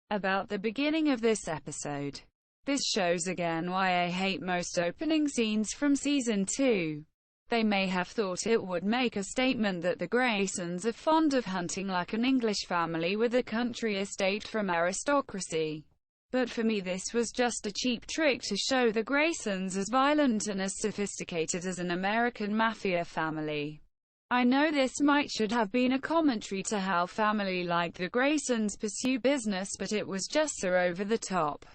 About the beginning of this episode. This shows again why I hate most opening scenes from season 2. They may have thought it would make a statement that the Graysons are fond of hunting like an English family with a country estate from aristocracy. But for me this was just a cheap trick to show the Graysons as violent and as sophisticated as an American mafia family. I know this should have been a commentary to how family like the Graysons pursue business, but it was just so over the top.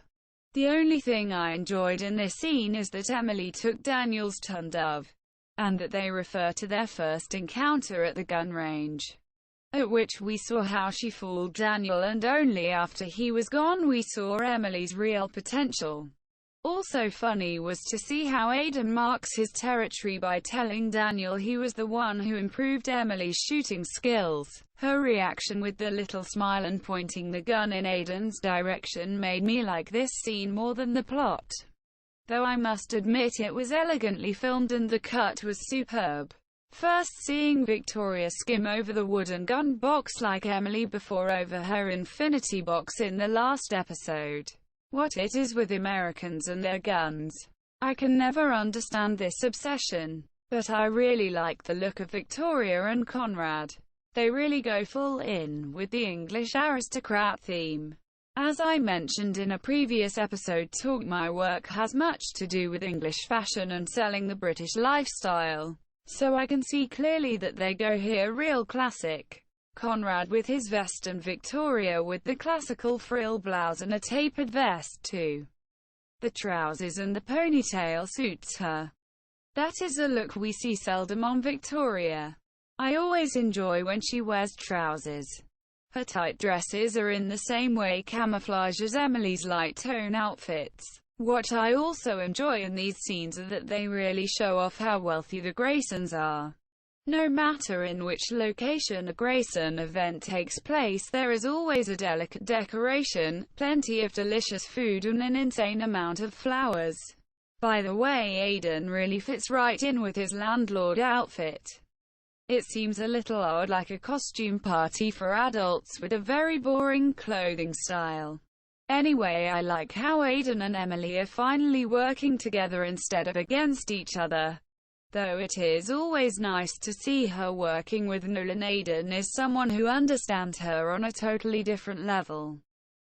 The only thing I enjoyed in this scene is that Emily took Daniel's ton dove, and that they refer to their first encounter at the gun range, at which we saw how she fooled Daniel, and only after he was gone we saw Emily's real potential. Also funny was to see how Aiden marks his territory by telling Daniel he was the one who improved Emily's shooting skills. Her reaction with the little smile and pointing the gun in Aiden's direction made me like this scene more than the plot. Though I must admit it was elegantly filmed and the cut was superb. First seeing Victoria skim over the wooden gun box like Emily before over her infinity box in the last episode. What it is with Americans and their guns. I can never understand this obsession. But I really like the look of Victoria and Conrad. They really go full in with the English aristocrat theme. As I mentioned in a previous episode, Talk My Work has much to do with English fashion and selling the British lifestyle. So I can see clearly that they go here real classic. Conrad with his vest and Victoria with the classical frill blouse and a tapered vest too. The trousers and the ponytail suits her. That is a look we see seldom on Victoria. I always enjoy when she wears trousers. Her tight dresses are in the same way camouflage as Emily's light tone outfits. What I also enjoy in these scenes are that they really show off how wealthy the Graysons are. No matter in which location a Grayson event takes place, there is always a delicate decoration, plenty of delicious food and an insane amount of flowers. By the way, Aiden really fits right in with his landlord outfit. It seems a little odd, like a costume party for adults with a very boring clothing style. Anyway, I like how Aiden and Emily are finally working together instead of against each other. Though it is always nice to see her working with Nolan. Aiden is someone who understands her on a totally different level.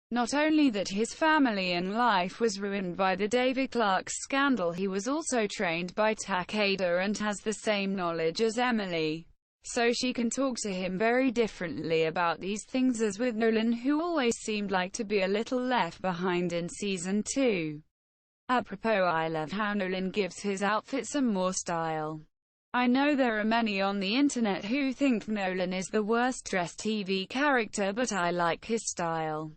Not only that his family and life was ruined by the David Clarke scandal, he was also trained by Takeda and has the same knowledge as Emily. So she can talk to him very differently about these things as with Nolan, who always seemed like to be a little left behind in season 2. Apropos, I love how Nolan gives his outfit some more style. I know there are many on the internet who think Nolan is the worst dressed TV character, but I like his style.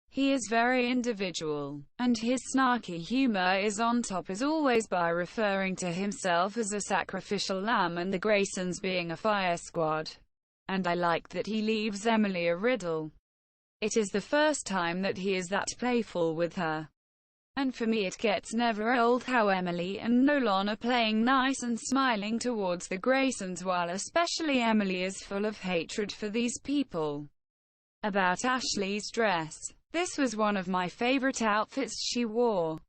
He is very individual, and his snarky humor is on top as always by referring to himself as a sacrificial lamb and the Graysons being a fire squad. And I like that he leaves Emily a riddle. It is the first time that he is that playful with her. And for me it gets never old how Emily and Nolan are playing nice and smiling towards the Graysons, while especially Emily is full of hatred for these people. About Ashley's dress. This was one of my favorite outfits she wore.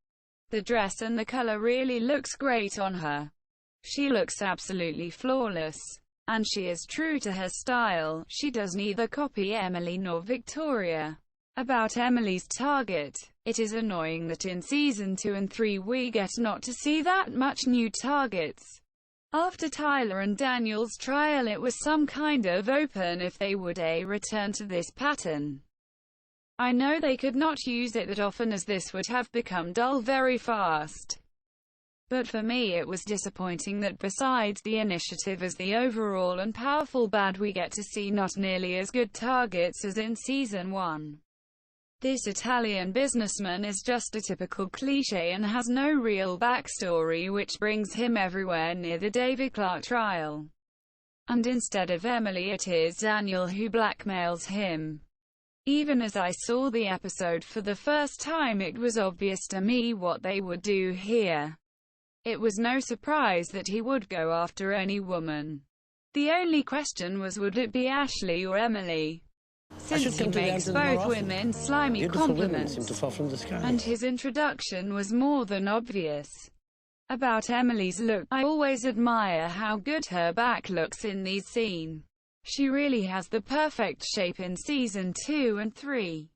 The dress and the color really looks great on her. She looks absolutely flawless. And she is true to her style. She does neither copy Emily nor Victoria. About Emily's target. It is annoying that in season 2 and 3 we get not to see that much new targets. After Tyler and Daniel's trial it was some kind of open if they would return to this pattern. I know they could not use it that often, as this would have become dull very fast. But for me it was disappointing that besides the initiative as the overall and powerful bad, we get to see not nearly as good targets as in season 1. This Italian businessman is just a typical cliché and has no real backstory, which brings him everywhere near the David Clarke trial. And instead of Emily it is Daniel who blackmails him. Even as I saw the episode for the first time, it was obvious to me what they would do here. It was no surprise that he would go after any woman. The only question was, would it be Ashley or Emily? since he makes both women slimy Beautiful women compliments, seem to fall from the sky. and his introduction was more than obvious. About Emily's look, I always admire how good her back looks in these scenes. She really has the perfect shape in season 2 and 3.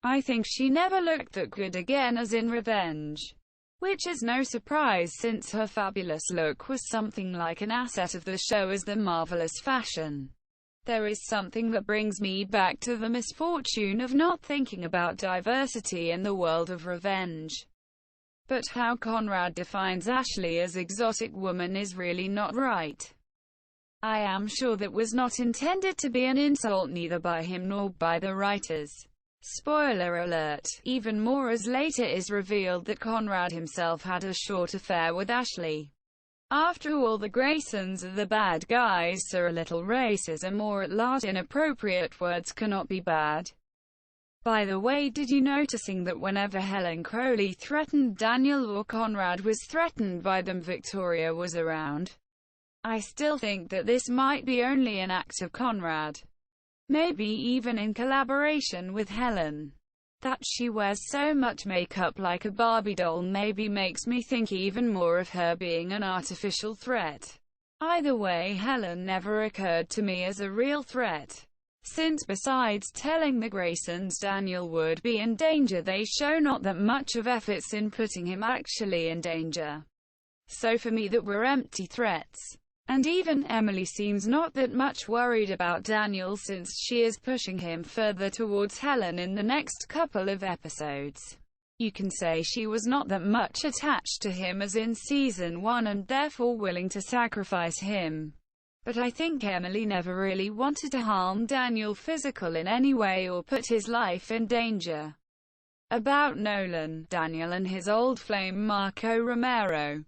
I think she never looked that good again as in Revenge. Which is no surprise since her fabulous look was something like an asset of the show as the marvelous fashion. There is something that brings me back to the misfortune of not thinking about diversity in the world of Revenge. But how Conrad defines Ashley as exotic woman is really not right. I am sure that was not intended to be an insult neither by him nor by the writers. Spoiler alert, even more as later is revealed that Conrad himself had a short affair with Ashley. After all, the Graysons are the bad guys, so a little racism or at large inappropriate words cannot be bad. By the way, did you noticing that whenever Helen Crowley threatened Daniel or Conrad was threatened by them, Victoria was around? I still think that this might be only an act of Conrad. Maybe even in collaboration with Helen. That she wears so much makeup like a Barbie doll maybe makes me think even more of her being an artificial threat. Either way, Helen never occurred to me as a real threat. Since besides telling the Graysons Daniel would be in danger, they show not that much of efforts in putting him actually in danger. So for me that were empty threats. And even Emily seems not that much worried about Daniel since she is pushing him further towards Helen in the next couple of episodes. You can say she was not that much attached to him as in season 1 and therefore willing to sacrifice him. But I think Emily never really wanted to harm Daniel physically in any way or put his life in danger. About Nolan, Daniel and his old flame Marco Romero.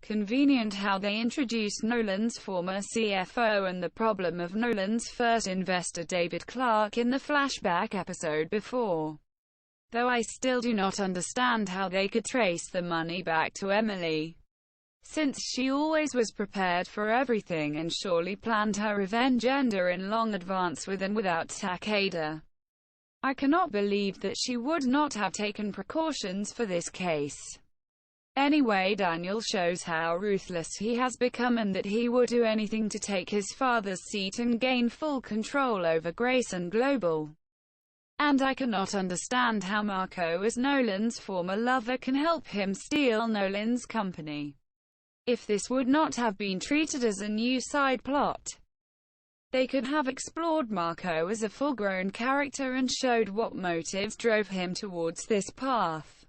Convenient how they introduced Nolan's former CFO and the problem of Nolan's first investor David Clarke in the flashback episode before. Though I still do not understand how they could trace the money back to Emily, since she always was prepared for everything and surely planned her revenge in long advance with and without Takeda. I cannot believe that she would not have taken precautions for this case. Anyway, Daniel shows how ruthless he has become and that he would do anything to take his father's seat and gain full control over Grayson Global. And I cannot understand how Marco, as Nolan's former lover, can help him steal Nolan's company. If this would not have been treated as a new side plot, they could have explored Marco as a full-grown character and showed what motives drove him towards this path.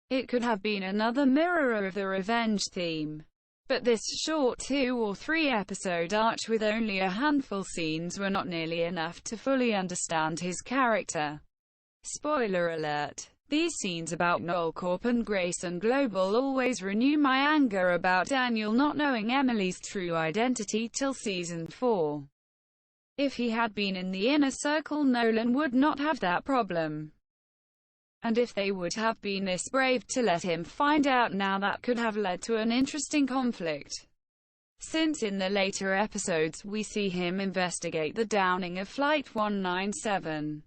It could have been another mirror of the revenge theme. But this short 2 or 3 episode arc with only a handful scenes were not nearly enough to fully understand his character. Spoiler alert. These scenes about Nolan Corp and Grayson Global always renew my anger about Daniel not knowing Emily's true identity till season 4. If he had been in the inner circle, Nolan would not have that problem. And if they would have been this brave to let him find out now, that could have led to an interesting conflict. Since in the later episodes we see him investigate the downing of Flight 197.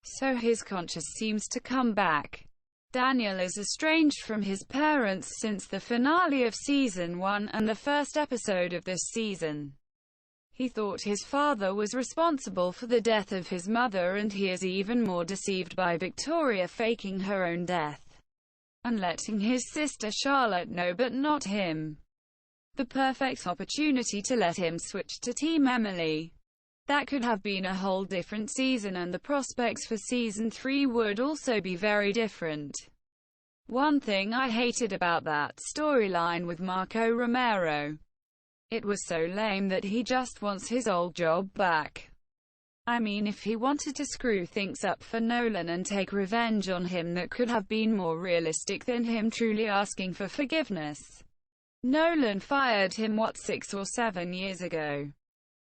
So his conscience seems to come back. Daniel is estranged from his parents since the finale of season 1 and the first episode of this season. He thought his father was responsible for the death of his mother, and he is even more deceived by Victoria faking her own death and letting his sister Charlotte know but not him. The perfect opportunity to let him switch to Team Emily. That could have been a whole different season, and the prospects for season 3 would also be very different. One thing I hated about that storyline with Marco Romero. It was so lame that he just wants his old job back. I mean, if he wanted to screw things up for Nolan and take revenge on him, that could have been more realistic than him truly asking for forgiveness. Nolan fired him, 6 or 7 years ago?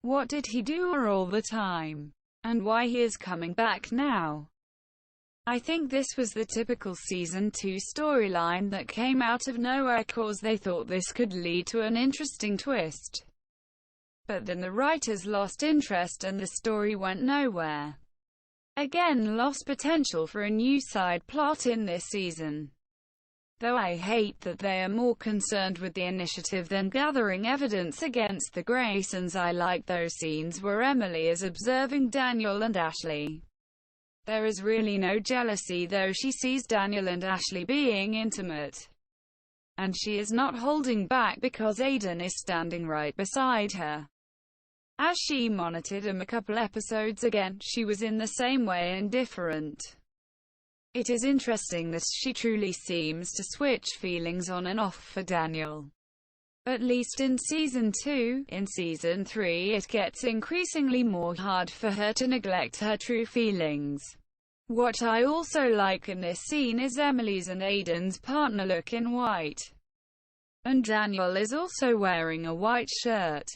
What did he do all the time? And why he is coming back now? I think this was the typical season 2 storyline that came out of nowhere cause they thought this could lead to an interesting twist. But then the writers lost interest and the story went nowhere. Again, lost potential for a new side plot in this season. Though I hate that they are more concerned with the initiative than gathering evidence against the Graysons. I like those scenes where Emily is observing Daniel and Ashley. There is really no jealousy, though she sees Daniel and Ashley being intimate. And she is not holding back because Aiden is standing right beside her. As she monitored him a couple episodes again, she was in the same way indifferent. It is interesting that she truly seems to switch feelings on and off for Daniel. At least in Season 2, in Season 3 it gets increasingly more hard for her to neglect her true feelings. What I also like in this scene is Emily's and Aiden's partner look in white. And Daniel is also wearing a white shirt.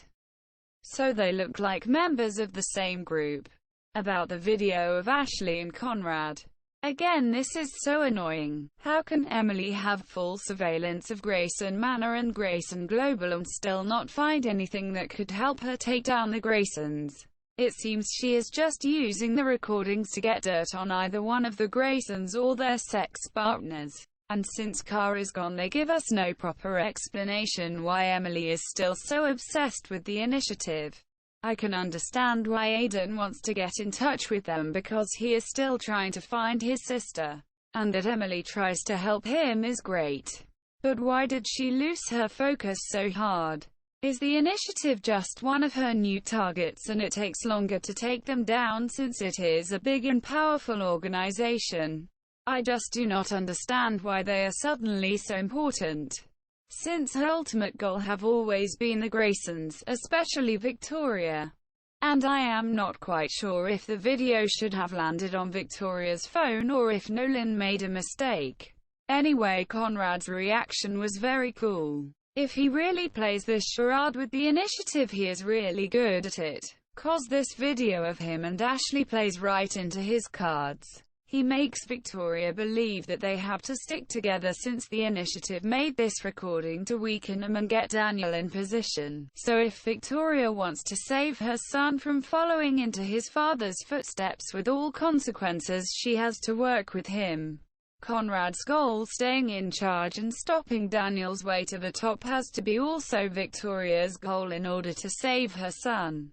So they look like members of the same group. About the video of Ashley and Conrad. Again, this is so annoying. How can Emily have full surveillance of Grayson Manor and Grayson Global and still not find anything that could help her take down the Graysons? It seems she is just using the recordings to get dirt on either one of the Graysons or their sex partners. And since Carr is gone, they give us no proper explanation why Emily is still so obsessed with the initiative. I can understand why Aiden wants to get in touch with them because he is still trying to find his sister. And that Emily tries to help him is great. But why did she lose her focus so hard? Is the initiative just one of her new targets and it takes longer to take them down since it is a big and powerful organization? I just do not understand why they are suddenly so important. Since her ultimate goal have always been the Graysons, especially Victoria. And I am not quite sure if the video should have landed on Victoria's phone or if Nolan made a mistake. Anyway, Conrad's reaction was very cool. If he really plays this charade with the initiative, he is really good at it. 'Cause this video of him and Ashley plays right into his cards. He makes Victoria believe that they have to stick together since the initiative made this recording to weaken them and get Daniel in position. So if Victoria wants to save her son from following into his father's footsteps with all consequences, she has to work with him. Conrad's goal, staying in charge and stopping Daniel's way to the top, has to be also Victoria's goal in order to save her son.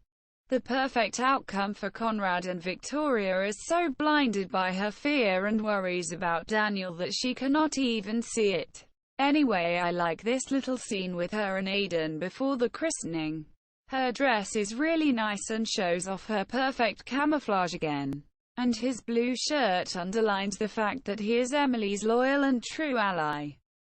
The perfect outcome for Conrad, and Victoria is so blinded by her fear and worries about Daniel that she cannot even see it. Anyway, I like this little scene with her and Aiden before the christening. Her dress is really nice and shows off her perfect camouflage again. And his blue shirt underlines the fact that he is Emily's loyal and true ally.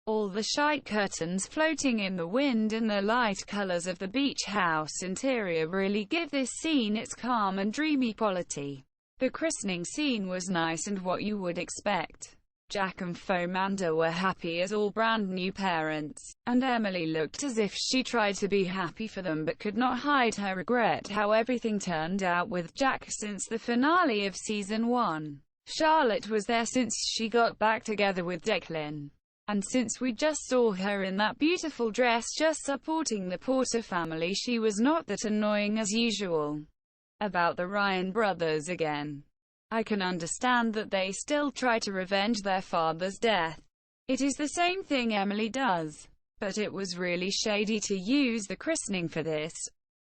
All the shite curtains floating in the wind and the light colors of the beach house interior really give this scene its calm and dreamy quality. The christening scene was nice and what you would expect. Jack and Fauxmanda were happy as all brand new parents, and Emily looked as if she tried to be happy for them but could not hide her regret how everything turned out with Jack since the finale of Season 1. Charlotte was there since she got back together with Declan. And since we just saw her in that beautiful dress just supporting the Porter family, she was not that annoying as usual. About the Ryan brothers again. I can understand that they still try to revenge their father's death. It is the same thing Emily does. But it was really shady to use the christening for this.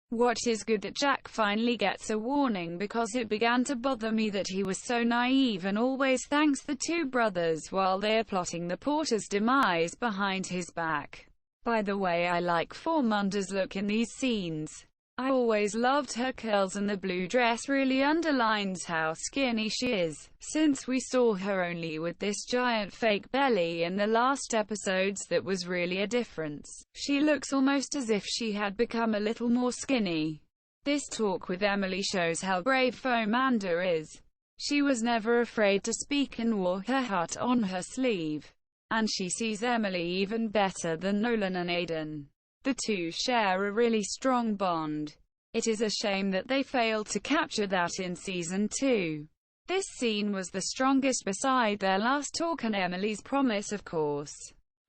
What is good that Jack finally gets a warning, because it began to bother me that he was so naive and always thanks the two brothers while they are plotting the Porter's demise behind his back. By the way, I like Fauxmanda's look in these scenes. I always loved her curls and the blue dress really underlines how skinny she is, since we saw her only with this giant fake belly in the last episodes. That was really a difference. She looks almost as if she had become a little more skinny. This talk with Emily shows how brave Fauxmanda is. She was never afraid to speak and wore her heart on her sleeve. And she sees Emily even better than Nolan and Aiden. The two share a really strong bond. It is a shame that they failed to capture that in Season 2. This scene was the strongest beside their last talk and Emily's promise, of course.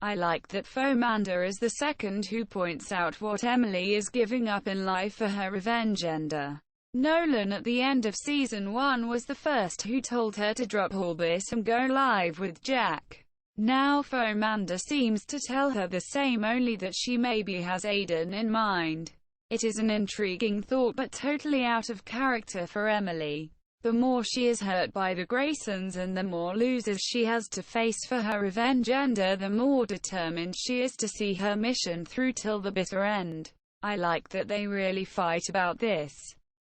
I like that Fauxmanda is the second who points out what Emily is giving up in life for her revenge ender. Nolan at the end of season 1 was the first who told her to drop all this and go live with Jack. Now Fauxmanda seems to tell her the same, only that she maybe has Aiden in mind. It is an intriguing thought but totally out of character for Emily. The more she is hurt by the Graysons and the more losers she has to face for her revenge ender, the more determined she is to see her mission through till the bitter end. I like that they really fight about this.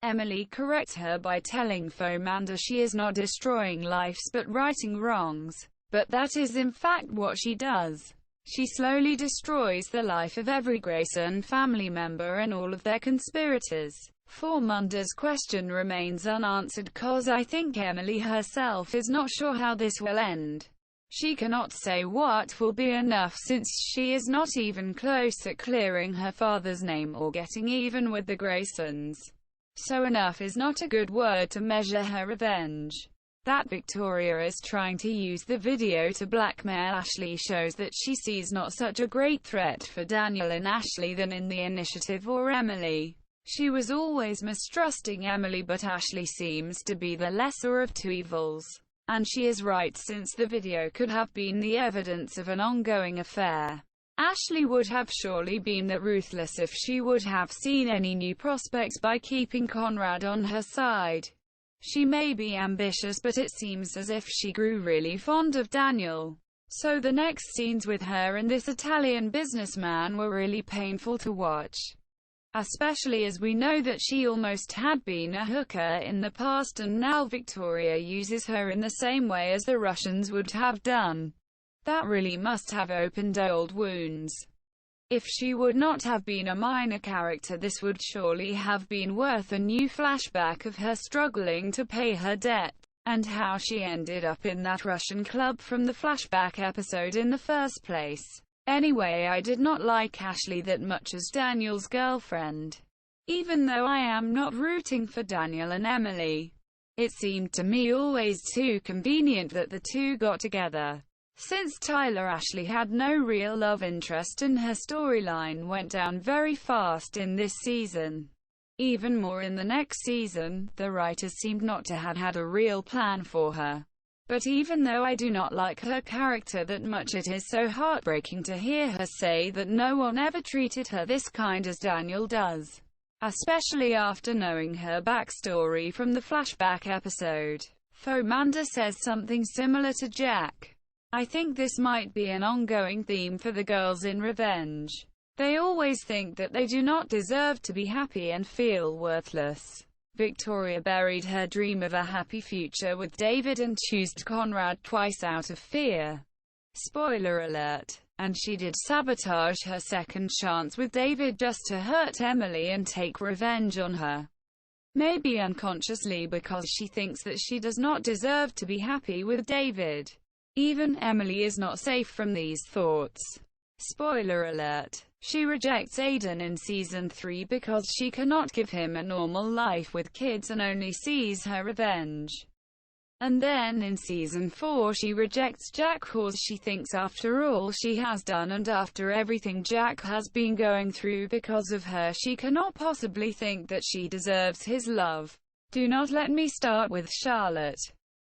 Emily corrects her by telling Fauxmanda she is not destroying lives but righting wrongs. But that is in fact what she does. She slowly destroys the life of every Grayson family member and all of their conspirators. Fauxmanda's question remains unanswered cause I think Emily herself is not sure how this will end. She cannot say what will be enough since she is not even close at clearing her father's name or getting even with the Graysons. So enough is not a good word to measure her revenge. That Victoria is trying to use the video to blackmail Ashley shows that she sees not such a great threat for Daniel and Ashley than in the initiative or Emily. She was always mistrusting Emily, but Ashley seems to be the lesser of two evils. And she is right, since the video could have been the evidence of an ongoing affair. Ashley would have surely been that ruthless if she would have seen any new prospects by keeping Conrad on her side. She may be ambitious, but it seems as if she grew really fond of Daniel. So the next scenes with her and this Italian businessman were really painful to watch. Especially as we know that she almost had been a hooker in the past and now Victoria uses her in the same way as the Russians would have done. That really must have opened old wounds. If she would not have been a minor character, this would surely have been worth a new flashback of her struggling to pay her debt, and how she ended up in that Russian club from the flashback episode in the first place. Anyway, I did not like Ashley that much as Daniel's girlfriend. Even though I am not rooting for Daniel and Emily, it seemed to me always too convenient that the two got together. Since Tyler, Ashley had no real love interest and her storyline went down very fast in this season. Even more in the next season, the writers seemed not to have had a real plan for her. But even though I do not like her character that much, it is so heartbreaking to hear her say that no one ever treated her this kind as Daniel does. Especially after knowing her backstory from the flashback episode. Fauxmanda says something similar to Jack. I think this might be an ongoing theme for the girls in revenge. They always think that they do not deserve to be happy and feel worthless. Victoria buried her dream of a happy future with David and chose Conrad twice out of fear. Spoiler alert. And she did sabotage her second chance with David just to hurt Emily and take revenge on her. Maybe unconsciously, because she thinks that she does not deserve to be happy with David. Even Emily is not safe from these thoughts. Spoiler alert. She rejects Aiden in season 3 because she cannot give him a normal life with kids and only sees her revenge. And then in season 4 she rejects Jack cause she thinks after all she has done and after everything Jack has been going through because of her, she cannot possibly think that she deserves his love. Do not let me start with Charlotte.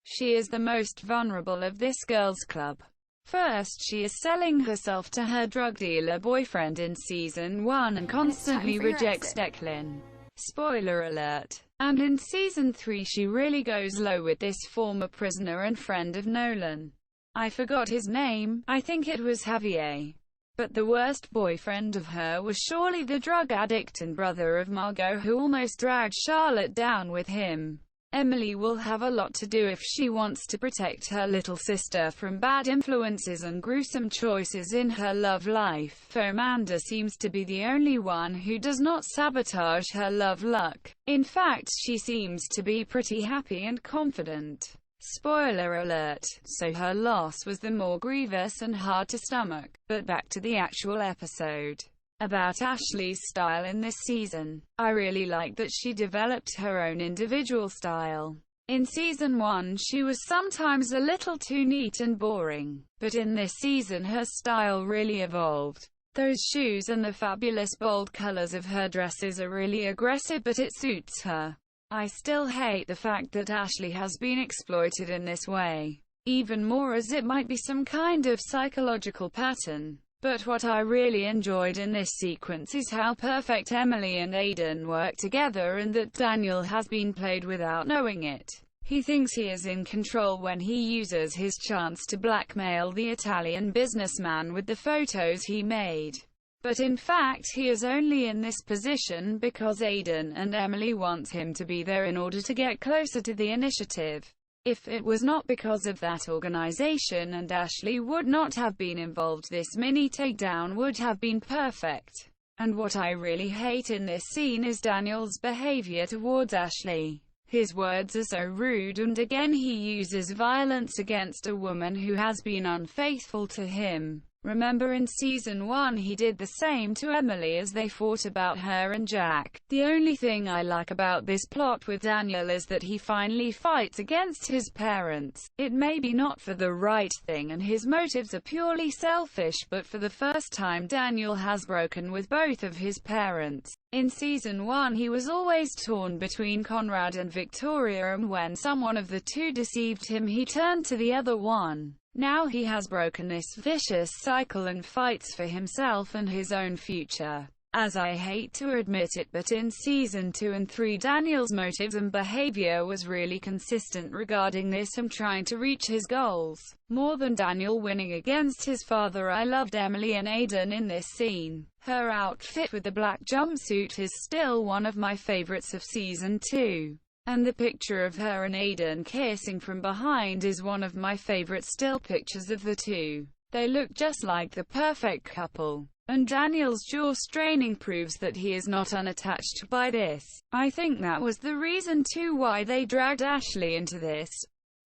She is the most vulnerable of this girls' club. First, she is selling herself to her drug dealer boyfriend in season 1 and constantly rejects Declan. Spoiler alert. And in season 3 she really goes low with this former prisoner and friend of Nolan. I forgot his name, I think it was Javier. But the worst boyfriend of her was surely the drug addict and brother of Margot who almost dragged Charlotte down with him. Emily will have a lot to do if she wants to protect her little sister from bad influences and gruesome choices in her love life. Fauxmanda seems to be the only one who does not sabotage her love luck. In fact, she seems to be pretty happy and confident. Spoiler alert, so her loss was the more grievous and hard to stomach. But back to the actual episode. About Ashley's style in this season. I really like that she developed her own individual style. In season 1 she was sometimes a little too neat and boring, but in this season her style really evolved. Those shoes and the fabulous bold colors of her dresses are really aggressive, but it suits her. I still hate the fact that Ashley has been exploited in this way, even more as it might be some kind of psychological pattern. But what I really enjoyed in this sequence is how perfect Emily and Aiden work together, and that Daniel has been played without knowing it. He thinks he is in control when he uses his chance to blackmail the Italian businessman with the photos he made. But in fact he is only in this position because Aiden and Emily want him to be there in order to get closer to the initiative. If it was not because of that organization and Ashley would not have been involved, this mini takedown would have been perfect. And what I really hate in this scene is Daniel's behavior towards Ashley. His words are so rude, and again he uses violence against a woman who has been unfaithful to him. Remember in season 1 he did the same to Emily as they fought about her and Jack. The only thing I like about this plot with Daniel is that he finally fights against his parents. It may be not for the right thing and his motives are purely selfish, but for the first time Daniel has broken with both of his parents. In season 1 he was always torn between Conrad and Victoria, and when someone of the two deceived him he turned to the other one. Now he has broken this vicious cycle and fights for himself and his own future. As I hate to admit it, but in season 2 and 3 Daniel's motives and behavior was really consistent regarding this and trying to reach his goals. More than Daniel winning against his father, I loved Emily and Aiden in this scene. Her outfit with the black jumpsuit is still one of my favorites of season 2. And the picture of her and Aiden kissing from behind is one of my favorite still pictures of the two. They look just like the perfect couple. And Daniel's jaw straining proves that he is not unattached by this. I think that was the reason too why they dragged Ashley into this.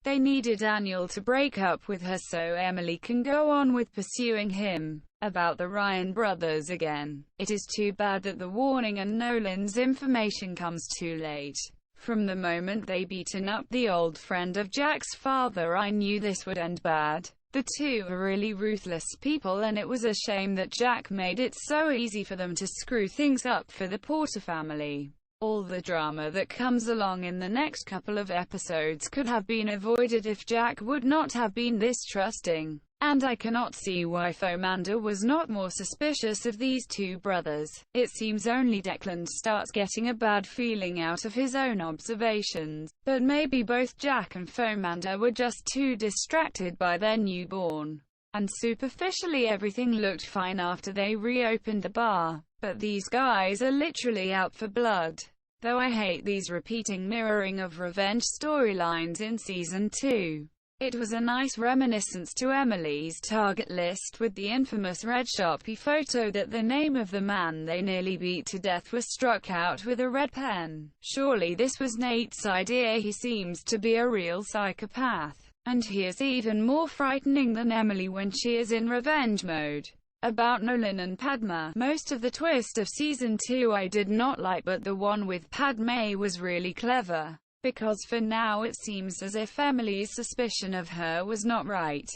They needed Daniel to break up with her so Emily can go on with pursuing him. About the Ryan brothers again. It is too bad that the warning and Nolan's information comes too late. From the moment they beaten up the old friend of Jack's father, I knew this would end bad. The two are really ruthless people, and it was a shame that Jack made it so easy for them to screw things up for the Porter family. All the drama that comes along in the next couple of episodes could have been avoided if Jack would not have been this trusting. And I cannot see why Fauxmanda was not more suspicious of these two brothers. It seems only Declan starts getting a bad feeling out of his own observations. But maybe both Jack and Fauxmanda were just too distracted by their newborn. And superficially everything looked fine after they reopened the bar. But these guys are literally out for blood. Though I hate these repeating mirroring of revenge storylines in season 2. It was a nice reminiscence to Emily's target list with the infamous red Sharpie photo that the name of the man they nearly beat to death was struck out with a red pen. Surely this was Nate's idea. He seems to be a real psychopath. And he is even more frightening than Emily when she is in revenge mode. About Nolan and Padma, most of the twist of season 2 I did not like, but the one with Padma was really clever. Because for now it seems as if Emily's suspicion of her was not right.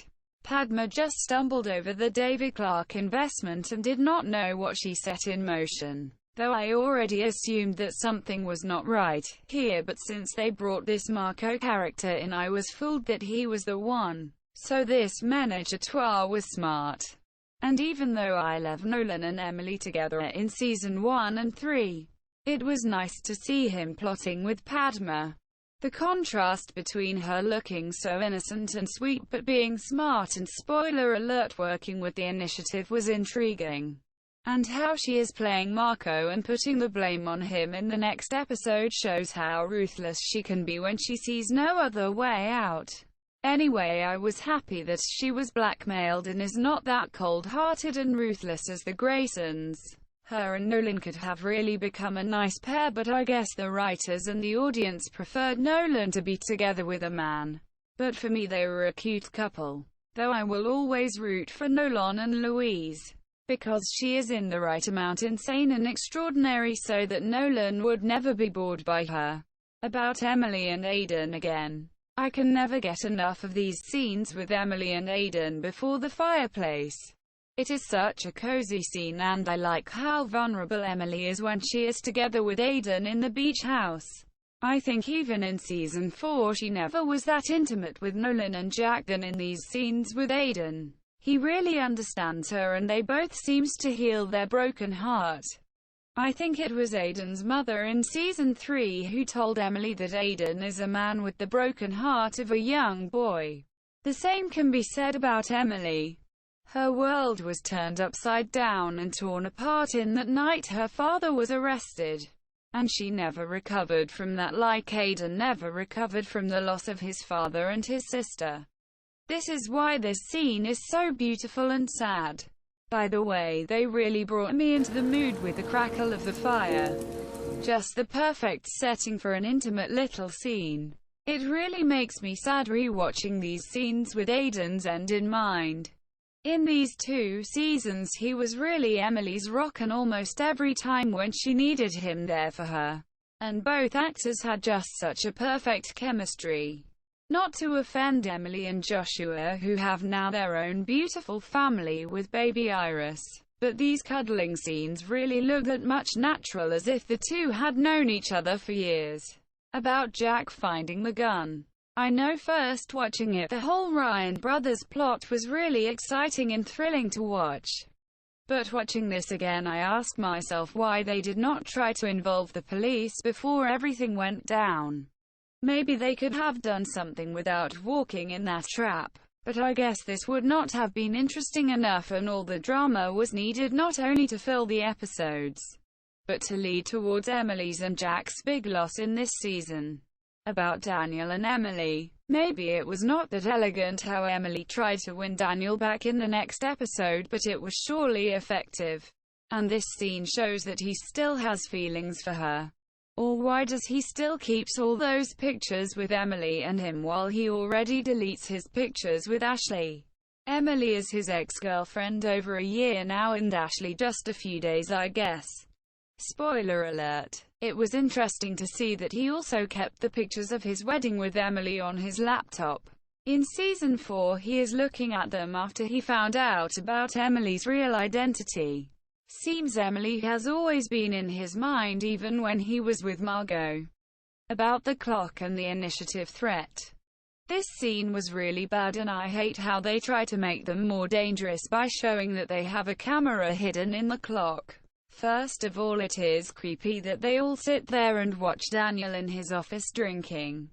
Padma just stumbled over the David Clarke investment and did not know what she set in motion. Though I already assumed that something was not right here, but since they brought this Marco character in I was fooled that he was the one. So this ménage à trois was smart. And even though I love Nolan and Emily together in season 1 and 3, it was nice to see him plotting with Padma. The contrast between her looking so innocent and sweet but being smart and, spoiler alert, working with the initiative was intriguing. And how she is playing Marco and putting the blame on him in the next episode shows how ruthless she can be when she sees no other way out. Anyway, I was happy that she was blackmailed and is not that cold-hearted and ruthless as the Graysons. Her and Nolan could have really become a nice pair, but I guess the writers and the audience preferred Nolan to be together with a man. But for me they were a cute couple. Though I will always root for Nolan and Louise. Because she is in the right amount insane and extraordinary so that Nolan would never be bored by her. About Emily and Aiden again. I can never get enough of these scenes with Emily and Aiden before the fireplace. It is such a cozy scene, and I like how vulnerable Emily is when she is together with Aiden in the beach house. I think even in season 4 she never was that intimate with Nolan and Jack than in these scenes with Aiden. He really understands her and they both seems to heal their broken heart. I think it was Aiden's mother in season 3 who told Emily that Aiden is a man with the broken heart of a young boy. The same can be said about Emily. Her world was turned upside down and torn apart in that night her father was arrested. And she never recovered from that, like Aiden never recovered from the loss of his father and his sister. This is why this scene is so beautiful and sad. By the way, they really brought me into the mood with the crackle of the fire. Just the perfect setting for an intimate little scene. It really makes me sad re-watching these scenes with Aiden's end in mind. In these 2 seasons he was really Emily's rock, and almost every time when she needed him there for her. And both actors had just such a perfect chemistry. Not to offend Emily and Joshua, who have now their own beautiful family with baby Iris, but these cuddling scenes really look that much natural, as if the two had known each other for years. About Jack finding the gun. I know first watching it, the whole Ryan brothers plot was really exciting and thrilling to watch. But watching this again, I ask myself why they did not try to involve the police before everything went down. Maybe they could have done something without walking in that trap. But I guess this would not have been interesting enough, and all the drama was needed not only to fill the episodes, but to lead towards Emily's and Jack's big loss in this season. About Daniel and Emily. Maybe it was not that elegant how Emily tried to win Daniel back in the next episode, but it was surely effective. And this scene shows that he still has feelings for her. Or why does he still keeps all those pictures with Emily and him while he already deletes his pictures with Ashley? Emily is his ex-girlfriend over a year now, and Ashley just a few days, I guess. Spoiler alert. It was interesting to see that he also kept the pictures of his wedding with Emily on his laptop. In season 4 he is looking at them after he found out about Emily's real identity. Seems Emily has always been in his mind, even when he was with Margot. About the clock and the initiative threat. This scene was really bad, and I hate how they try to make them more dangerous by showing that they have a camera hidden in the clock. First of all, it is creepy that they all sit there and watch Daniel in his office drinking.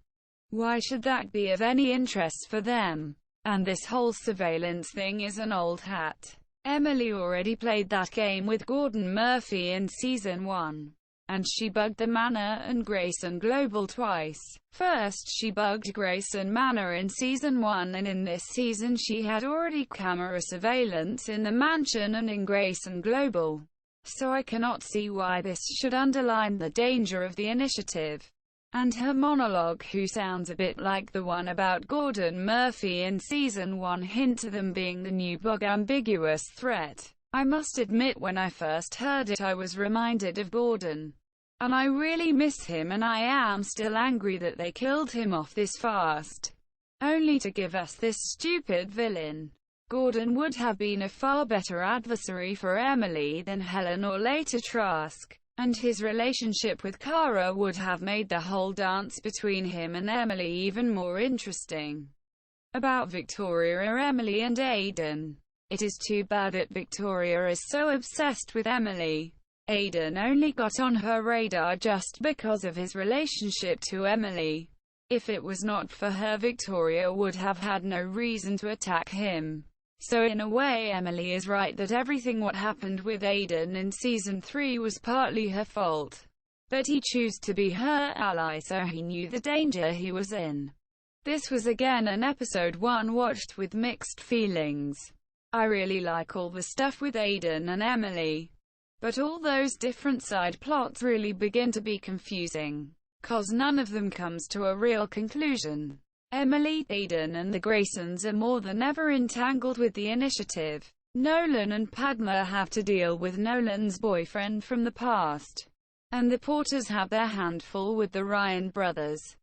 Why should that be of any interest for them? And this whole surveillance thing is an old hat. Emily already played that game with Gordon Murphy in season 1. And she bugged the Manor and Grayson Global twice. First she bugged Grayson Manor in season 1, and in this season she had already camera surveillance in the mansion and in Grayson Global. So I cannot see why this should underline the danger of the initiative. And her monologue, who sounds a bit like the one about Gordon Murphy in season 1, hint to them being the new bug ambiguous threat. I must admit, when I first heard it I was reminded of Gordon. And I really miss him, and I am still angry that they killed him off this fast. Only to give us this stupid villain. Gordon would have been a far better adversary for Emily than Helen or later Trask, and his relationship with Kara would have made the whole dance between him and Emily even more interesting. About Victoria, Emily and Aiden. It is too bad that Victoria is so obsessed with Emily. Aiden only got on her radar just because of his relationship to Emily. If it was not for her, Victoria would have had no reason to attack him. So in a way Emily is right that everything what happened with Aiden in season 3 was partly her fault. But he chose to be her ally, so he knew the danger he was in. This was again an episode 1 watched with mixed feelings. I really like all the stuff with Aiden and Emily. But all those different side plots really begin to be confusing, 'cause none of them comes to a real conclusion. Emily, Aiden and the Graysons are more than ever entangled with the initiative. Nolan and Padma have to deal with Nolan's boyfriend from the past. and the Porters have their handful with the Ryan brothers.